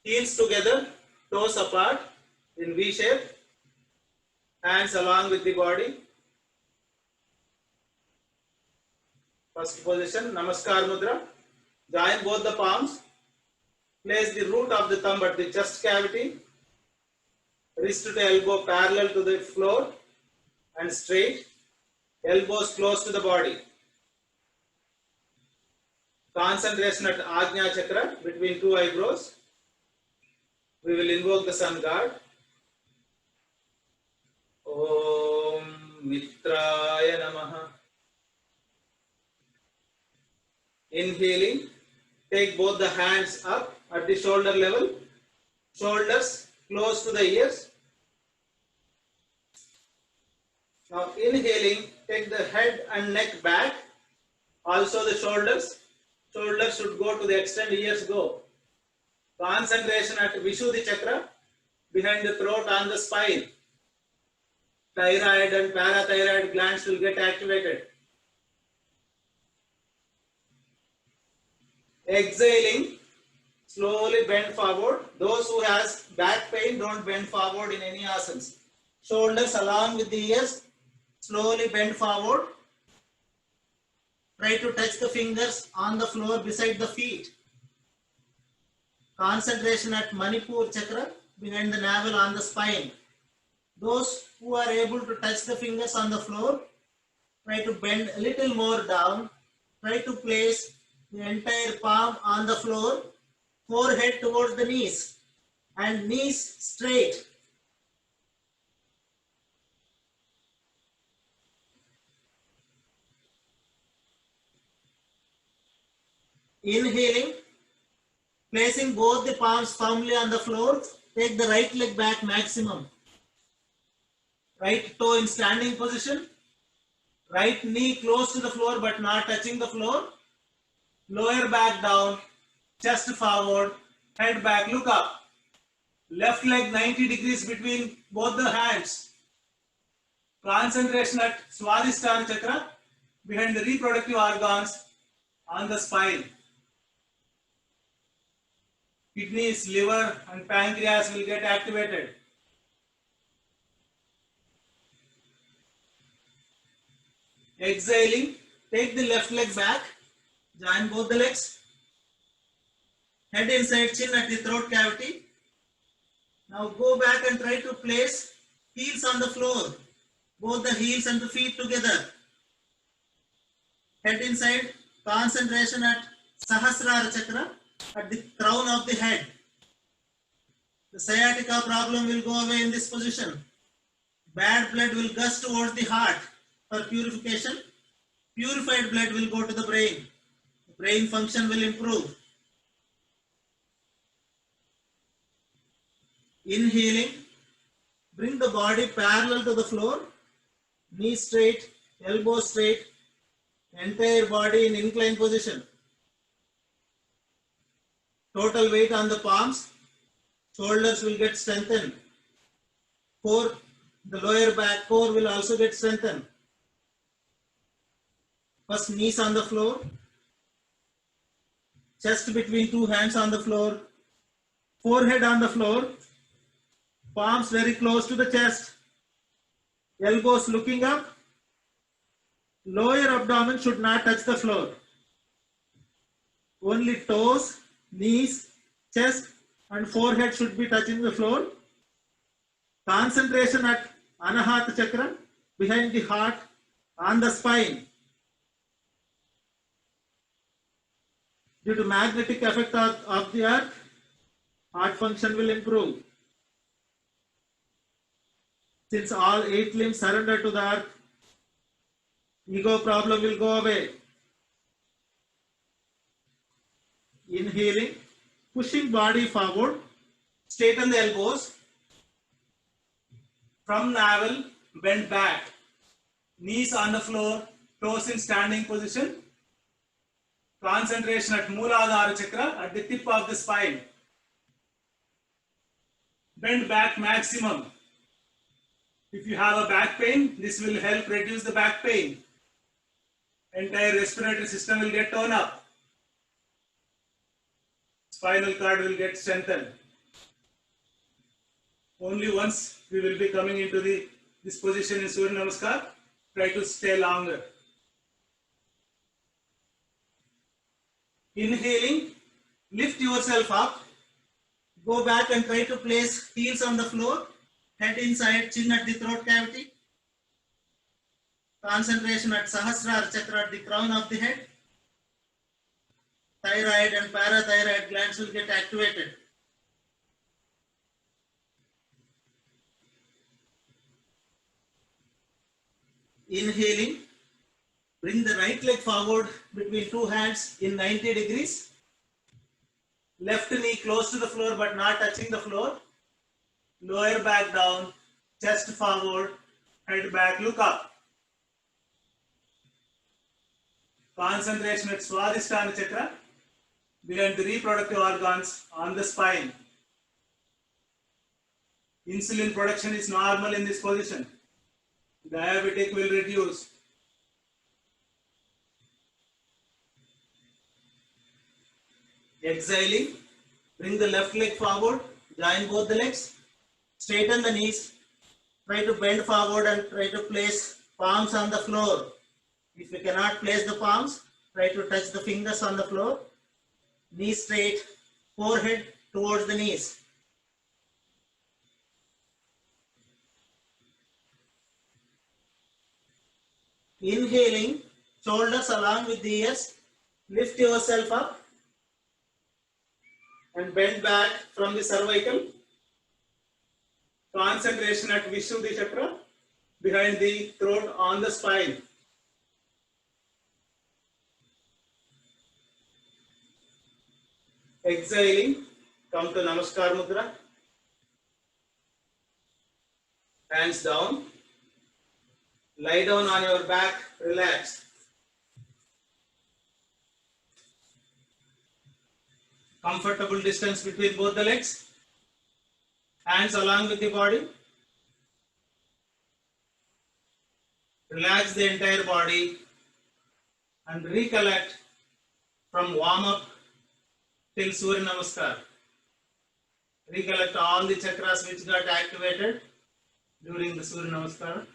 Heels together, toes apart in V shape, hands along with the body. First position, Namaskar Mudra. Join both the palms. Place the root of the thumb at the chest cavity. Wrist to elbow parallel to the floor and straight. Elbows close to the body. Concentration at Ajna Chakra between two eyebrows. We will invoke the sun god. Om Mitraya Namaha. Inhaling, take both the hands up at the shoulder level, shoulders close to the ears. Now inhaling, take the head and neck back, also the shoulders. Shoulders should go to the extent ears go. Concentration at Vishuddhi Chakra, behind the throat on the spine. Thyroid and parathyroid glands will get activated. Exhaling, slowly bend forward. Those who has back pain, don't bend forward in any asanas. Shoulders along with the ears, slowly bend forward. Try to touch the fingers on the floor beside the feet. Concentration at Manipur Chakra, behind the navel on the spine. Those who are able to touch the fingers on the floor, try to bend a little more down. Try to place the entire palm on the floor, forehead towards the knees, and knees straight. Inhaling, placing both the palms firmly on the floor, take the right leg back maximum. Right toe in standing position, right knee close to the floor but not touching the floor. Lower back down, chest forward, head back, look up. Left leg 90 degrees between both the hands. Concentration at Swadhisthana Chakra, behind the reproductive organs on the spine. Kidneys, liver and pancreas will get activated. Exhaling, take the left leg back, join both the legs, head inside chin at the throat cavity. Now go back and try to place heels on the floor, both the heels and the feet together. Head inside, concentration at Sahasrara Chakra, at the crown of the head. The sciatica problem will go away in this position. Bad blood will gush towards the heart for purification. Purified blood will go to the brain. The brain function will improve. Inhaling, bring the body parallel to the floor, knee straight, elbow straight, entire body in inclined position. Total weight on the palms, shoulders will get strengthened. Core, the lower back core will also get strengthened. First knees on the floor, chest between two hands on the floor, forehead on the floor, palms very close to the chest, elbows looking up, lower abdomen should not touch the floor. Only toes, knees, chest and forehead should be touching the floor. Concentration at Anahata Chakra, behind the heart, on the spine. Due to magnetic effect of the earth, heart function will improve. Since all 8 limbs surrender to the earth, ego problem will go away. Inhaling, pushing body forward, straighten the elbows. From navel, bend back. Knees on the floor, toes in standing position. Concentration at Mooladhara Chakra, at the tip of the spine. Bend back maximum. If you have a back pain, this will help reduce the back pain. Entire respiratory system will get torn up. Spinal cord will get strengthened. Only once we will be coming into this position in Surya Namaskar. Try to stay longer. Inhaling, lift yourself up. Go back and try to place heels on the floor, head inside, chin at the throat cavity. Concentration at Sahasrara Chakra at the crown of the head. Thyroid and parathyroid glands will get activated. Inhaling, bring the right leg forward between two hands in 90 degrees. Left knee close to the floor but not touching the floor. Lower back down, chest forward, head back, look up. Concentration at Swadhisthana Chakra, behind the reproductive organs on the spine. Insulin production is normal in this position. Diabetic will reduce. Exhaling, bring the left leg forward, join both the legs, straighten the knees, try to bend forward and try to place palms on the floor. If you cannot place the palms, try to touch the fingers on the floor. Knees straight, forehead towards the knees. Inhaling, shoulders along with the ears, lift yourself up and bend back from the cervical. Concentration at Vishuddhi Chakra, behind the throat on the spine. Exhaling, come to Namaskar Mudra. Hands down. Lie down on your back, relax. Comfortable distance between both the legs. Hands along with the body. Relax the entire body and recollect from warm up till Surya Namaskar. Recollect all the chakras which got activated during the Surya Namaskar.